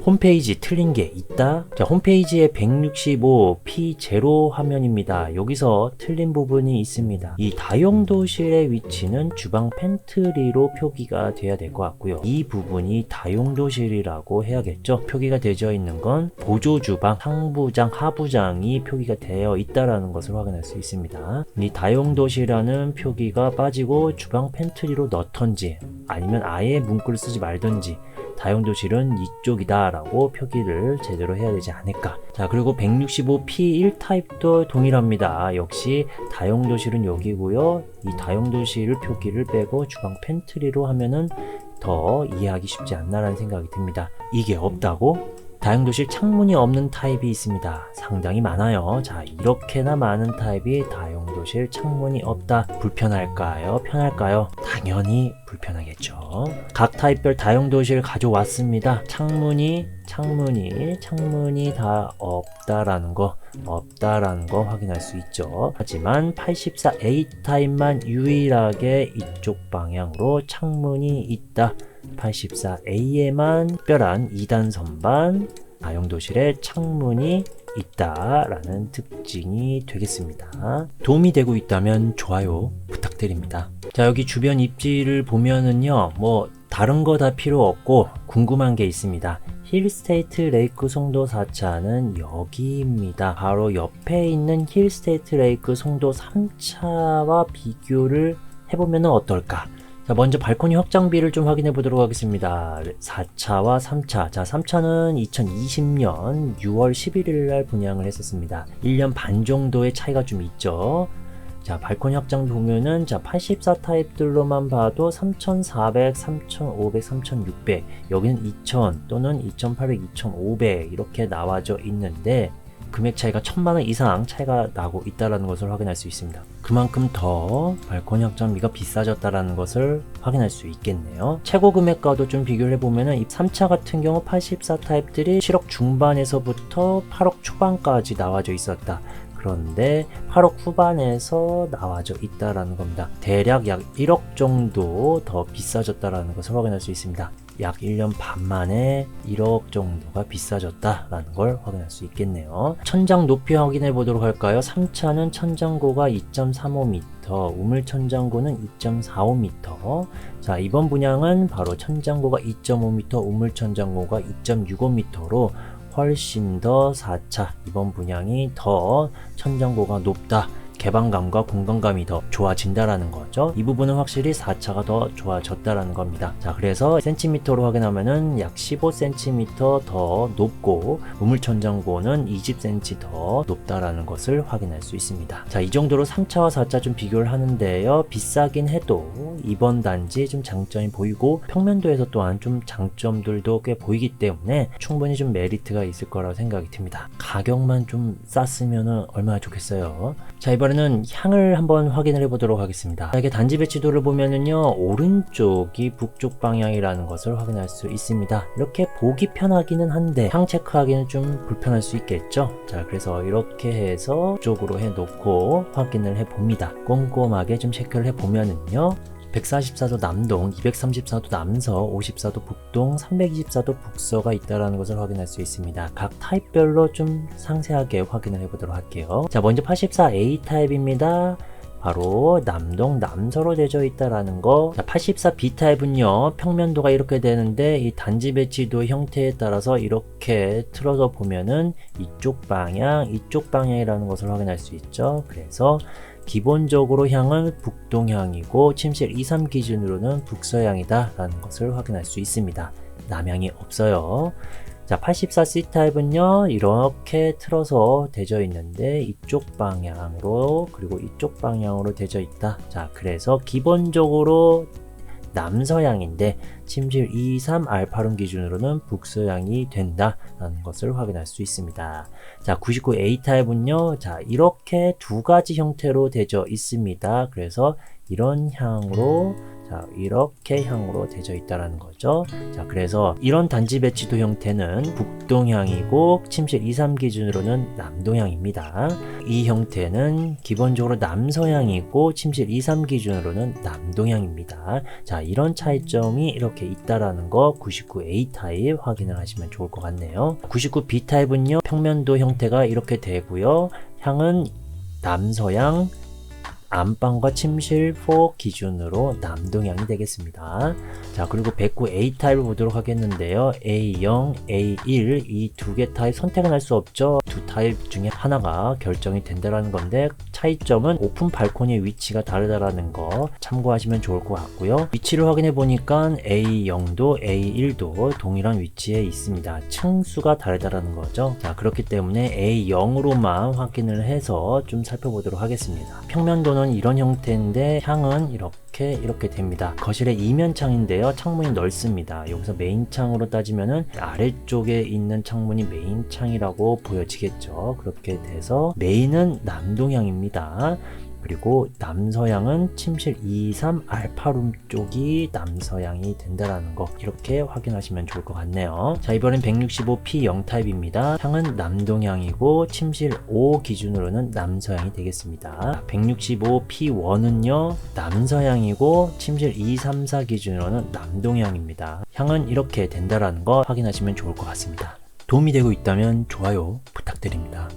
홈페이지 틀린 게 있다. 자, 홈페이지에 165 P0 화면입니다. 여기서 틀린 부분이 있습니다. 이 다용도실의 위치는 주방 팬트리로 표기가 돼야 될 것 같고요. 이 부분이 다용도실이라고 해야겠죠. 표기가 되어 있는 건 보조주방, 상부장, 하부장이 표기가 되어 있다는 것을 확인할 수 있습니다. 이 다용도실이라는 표기가 빠지고 주방 팬트리로 넣던지 아니면 아예 문구를 쓰지 말던지 다용도실은 이쪽이다 라고 표기를 제대로 해야 되지 않을까. 자, 그리고 165P1 타입도 동일합니다. 역시 다용도실은 여기고요. 이 다용도실 표기를 빼고 주방 팬트리로 하면은 더 이해하기 쉽지 않나라는 생각이 듭니다. 이게 없다고? 다용도실 창문이 없는 타입이 있습니다. 상당히 많아요. 자, 이렇게나 많은 타입이 다용도실 창문이 없다. 불편할까요? 편할까요? 당연히 불편하겠죠. 각 타입별 다용도실 가져왔습니다. 창문이 다 없다라는 거 확인할 수 있죠. 하지만 84A 타입만 유일하게 이쪽 방향으로 창문이 있다. 84A에만 특별한 2단 선반 다용도실에 창문이 있다라는 특징이 되겠습니다. 도움이 되고 있다면 좋아요 부탁드립니다. 자, 여기 주변 입지를 보면은요, 뭐 다른 거 다 필요 없고 궁금한 게 있습니다. 힐스테이트 레이크 송도 4차는 여기입니다. 바로 옆에 있는 힐스테이트 레이크 송도 3차와 비교를 해보면 어떨까? 자, 먼저 발코니 확장비를 좀 확인해 보도록 하겠습니다. 4차와 3차. 자, 3차는 2020년 6월 11일 날 분양을 했었습니다. 1년 반 정도의 차이가 좀 있죠. 자, 발코니 확장 보면은, 자, 84 타입들로만 봐도 3,400, 3,500, 3,600, 여기는 2,000 또는 2,800, 2,500 이렇게 나와져 있는데 금액 차이가 1,000만원 이상 차이가 나고 있다는 것을 확인할 수 있습니다. 그만큼 더 발코니 확장비가 비싸졌다는 것을 확인할 수 있겠네요. 최고 금액과도 좀 비교를 해보면 이 3차 같은 경우 84 타입들이 7억 중반에서부터 8억 초반까지 나와져 있었다. 그런데 8억 후반에서 나와져 있다는 겁니다. 대략 약 1억 정도 더 비싸졌다는 것을 확인할 수 있습니다. 약 1년 반 만에 1억 정도가 비싸졌다라는 걸 확인할 수 있겠네요. 천장 높이 확인해 보도록 할까요? 3차는 천장고가 2.35m, 우물 천장고는 2.45m. 자, 이번 분양은 바로 천장고가 2.5m, 우물 천장고가 2.65m로 훨씬 더 4차 이번 분양이 더 천장고가 높다. 개방감과 공간감이 더 좋아진다라는 거죠. 이 부분은 확실히 4차가 더 좋아졌다라는 겁니다. 자, 그래서 센티미터로 확인하면은 약 15cm 더 높고 우물 천장고는 20cm 더 높다라는 것을 확인할 수 있습니다. 자, 이 정도로 3차와 4차 좀 비교를 하는데요. 비싸긴 해도 이번 단지에 좀 장점이 보이고 평면도에서 또한 좀 장점들도 꽤 보이기 때문에 충분히 좀 메리트가 있을 거라고 생각이 듭니다. 가격만 좀 쌌으면 얼마나 좋겠어요. 자, 이번에는 향을 한번 확인을 해보도록 하겠습니다. 이게 단지 배치도를 보면은요, 오른쪽이 북쪽 방향이라는 것을 확인할 수 있습니다. 이렇게 보기 편하기는 한데 향 체크하기는 좀 불편할 수 있겠죠. 자, 그래서 이렇게 해서 쪽으로 해놓고 확인을 해봅니다. 꼼꼼하게 좀 체크를 해보면은요, 144도 남동, 234도 남서, 54도 북동, 324도 북서가 있다는 것을 확인할 수 있습니다. 각 타입별로 좀 상세하게 확인을 해보도록 할게요. 자, 먼저 84A 타입입니다. 바로 남동, 남서로 되어 있다라는 거. 자, 84B 타입은요, 평면도가 이렇게 되는데 이 단지 배치도 형태에 따라서 이렇게 틀어서 보면은 이쪽 방향이라는 것을 확인할 수 있죠. 그래서 기본적으로 향은 북동향이고 침실 2, 3 기준으로는 북서향이다 라는 것을 확인할 수 있습니다. 남향이 없어요. 자, 84C 타입은요, 이렇게 틀어서 되어 있는데 이쪽 방향으로 그리고 이쪽 방향으로 되어 있다. 자, 그래서 기본적으로 남서향인데 침실 2, 3 알파룸 기준으로는 북서향이 된다라는 것을 확인할 수 있습니다. 자, 99A 타입은요, 자, 이렇게 두 가지 형태로 되어 있습니다. 그래서 이런 향으로 자, 이렇게 향으로 되어 있다라는 거죠. 자, 그래서 이런 단지 배치도 형태는 북동향이고 침실 2, 3 기준으로는 남동향입니다. 이 형태는 기본적으로 남서향이고 침실 2, 3 기준으로는 남동향입니다. 자, 이런 차이점이 이렇게 있다라는 거 99A 타입 확인을 하시면 좋을 것 같네요. 99B 타입은요, 평면도 형태가 이렇게 되고요. 향은 남서향, 안방과 침실 4 기준으로 남동향이 되겠습니다. 자, 그리고 109A 타입을 보도록 하겠는데요. A0, A1 이 두 개 타입 선택은 할 수 없죠. 두 타입 중에 하나가 결정이 된다라는 건데, 차이점은 오픈 발코니의 위치가 다르다라는 거 참고하시면 좋을 것 같고요. 위치를 확인해 보니까 A0도 A1도 동일한 위치에 있습니다. 층수가 다르다라는 거죠. 자, 그렇기 때문에 A0으로만 확인을 해서 좀 살펴보도록 하겠습니다. 평면도는 이런 형태인데 향은 이렇게 됩니다. 거실의 이면창인데요, 창문이 넓습니다. 여기서 메인창으로 따지면은 아래쪽에 있는 창문이 메인창이라고 보여지겠죠. 그렇게 돼서 메인은 남동향입니다. 그리고 남서향은 침실 2, 3 알파룸 쪽이 남서향이 된다라는 거 이렇게 확인하시면 좋을 것 같네요. 자, 이번엔 165P0 타입입니다. 향은 남동향이고 침실 5 기준으로는 남서향이 되겠습니다. 165P1은요 남서향이고 침실 2, 3, 4 기준으로는 남동향입니다. 향은 이렇게 된다라는 거 확인하시면 좋을 것 같습니다. 도움이 되고 있다면 좋아요 부탁드립니다.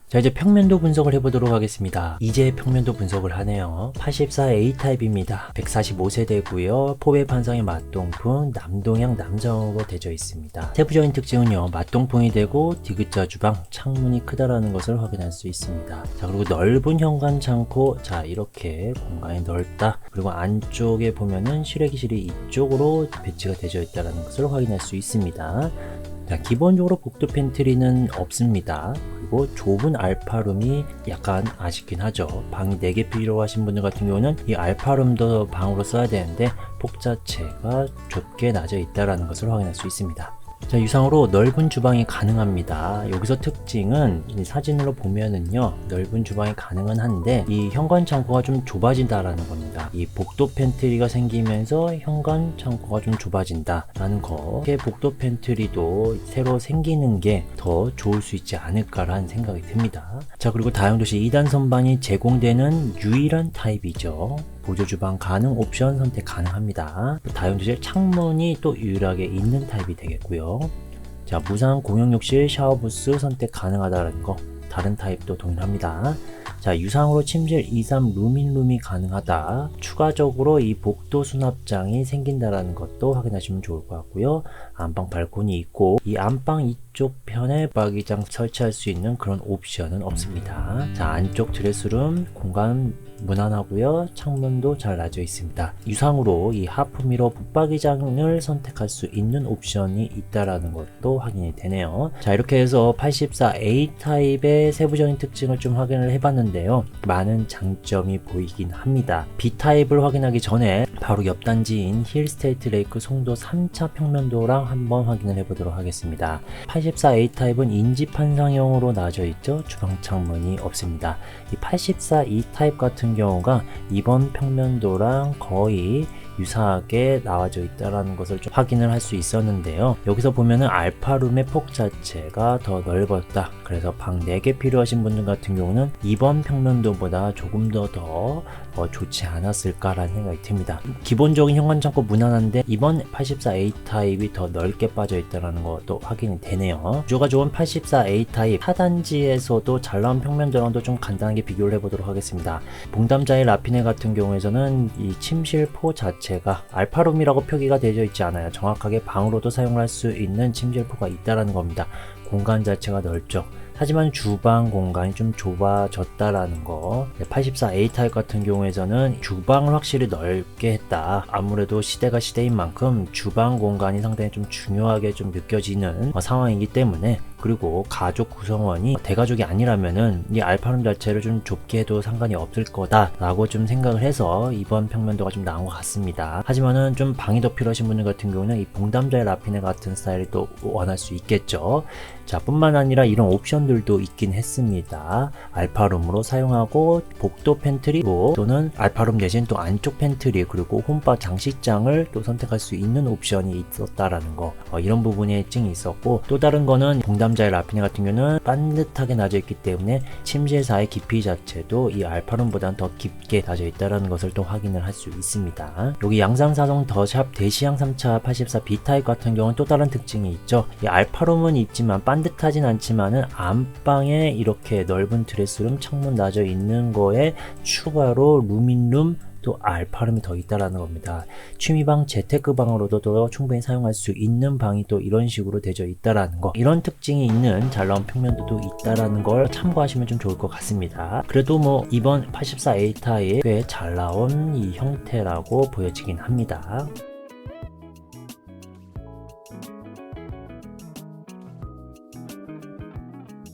자, 이제 평면도 분석을 해보도록 하겠습니다. 이제 평면도 분석을 하네요. 84A 타입입니다. 145세대고요. 포배 판상의 맞동풍, 남동향 남성으로 되어 있습니다. 세부적인 특징은요, 맞동풍이 되고 디귿자 주방, 창문이 크다라는 것을 확인할 수 있습니다. 자, 그리고 넓은 현관 창고, 자, 이렇게 공간이 넓다. 그리고 안쪽에 보면은 실외기실이 이쪽으로 배치가 되어 있다는 것을 확인할 수 있습니다. 자, 기본적으로 복도 팬트리는 없습니다. 그리고 좁은 알파룸이 약간 아쉽긴 하죠. 방이 4개 필요하신 분들 같은 경우는 이 알파룸도 방으로 써야 되는데 폭 자체가 좁게 나져 있다는 것을 확인할 수 있습니다. 자, 유상으로 넓은 주방이 가능합니다. 여기서 특징은 이 사진으로 보면은요, 넓은 주방이 가능은 한데 이 현관 창고가 좀 좁아진다라는 겁니다. 이 복도 팬트리가 생기면서 현관 창고가 좀 좁아진다라는 거. 이렇게 복도 팬트리도 새로 생기는 게 더 좋을 수 있지 않을까라는 생각이 듭니다. 자, 그리고 다용도실 2단 선반이 제공되는 유일한 타입이죠. 보조주방 가능 옵션 선택 가능합니다. 다용도실 창문이 또 유일하게 있는 타입이 되겠고요. 자, 무상 공용욕실 샤워부스 선택 가능하다는 거, 다른 타입도 동일합니다. 자, 유상으로 침실 2, 3 룸인룸이 가능하다. 추가적으로 이 복도 수납장이 생긴다라는 것도 확인하시면 좋을 것 같고요. 안방 발코니 있고 이 안방 이쪽 편에 붙박이장 설치할 수 있는 그런 옵션은 없습니다. 자, 안쪽 드레스룸 공간 무난하고요. 창문도 잘 나져 있습니다. 유상으로 이 하프미러 붙박이장을 선택할 수 있는 옵션이 있다라는 것도 확인이 되네요. 자, 이렇게 해서 84A 타입의 세부적인 특징을 좀 확인을 해봤는데요. 많은 장점이 보이긴 합니다. B 타입을 확인하기 전에 바로 옆 단지인 힐스테이트 레이크 송도 3차 평면도랑 한번 확인을 해보도록 하겠습니다. 84A 타입은 인지판상형으로 나져 있죠. 주방 창문이 없습니다. 이 84E 타입 같은 경우가 이번 평면도랑 거의 유사하게 나와져 있다는 것을 좀 확인을 할 수 있었는데요. 여기서 보면은 알파룸의 폭 자체가 더 넓었다. 그래서 방 4개 필요하신 분들 같은 경우는 이번 평면도보다 조금 더 좋지 않았을까라는 생각이 듭니다. 기본적인 현관 창고 무난한데 이번 84A 타입이 더 넓게 빠져 있다는 것도 확인이 되네요. 구조가 좋은 84A 타입 하단지에서도 잘 나온 평면도랑도 좀 간단하게 비교를 해보도록 하겠습니다. 봉담자의 라피네 같은 경우에서는 이 침실포 자체가 알파룸이라고 표기가 되어 있지 않아요. 정확하게 방으로도 사용을 할 수 있는 침실포가 있다라는 겁니다. 공간 자체가 넓죠. 하지만 주방 공간이 좀 좁아졌다라는 거. 84A 타입 같은 경우에서는 주방을 확실히 넓게 했다. 아무래도 시대가 시대인 만큼 주방 공간이 상당히 좀 중요하게 좀 느껴지는 상황이기 때문에 그리고 가족 구성원이 대가족이 아니라면은 이 알파룸 자체를 좀 좁게 해도 상관이 없을 거다라고 좀 생각을 해서 이번 평면도가 좀 나온 것 같습니다. 하지만은 좀 방이 더 필요하신 분들 같은 경우는 이 봉담자의 라피네 같은 스타일을 또 원할 수 있겠죠. 자, 뿐만 아니라 이런 옵션들도 있긴 했습니다. 알파룸으로 사용하고 복도 팬트리 또는 알파룸 대신 또 안쪽 팬트리 그리고 홈바 장식장을 또 선택할 수 있는 옵션이 있었다라는 거, 이런 부분에 특징이 있었고, 또 다른 거는 봉담자의 라피네 같은 경우는 반듯하게 나져 있기 때문에 침실사의 깊이 자체도 이 알파룸보다는 더 깊게 나져 있다라는 것을 또 확인을 할 수 있습니다. 여기 양산사동 더샵 대시양 3차 84 B타입 같은 경우는 또 다른 특징이 있죠. 이 알파룸은 있지만 반듯하진 않지만은 안방에 이렇게 넓은 드레스룸 창문 나져 있는 거에 추가로 루민룸 또 알파룸이 더 있다라는 겁니다. 취미방, 재테크방으로도 또 충분히 사용할 수 있는 방이 또 이런 식으로 되어 있다라는 거, 이런 특징이 있는 잘 나온 평면도도 있다라는 걸 참고하시면 좀 좋을 것 같습니다. 그래도 뭐 이번 84A 타입 꽤 잘 나온 이 형태라고 보여지긴 합니다.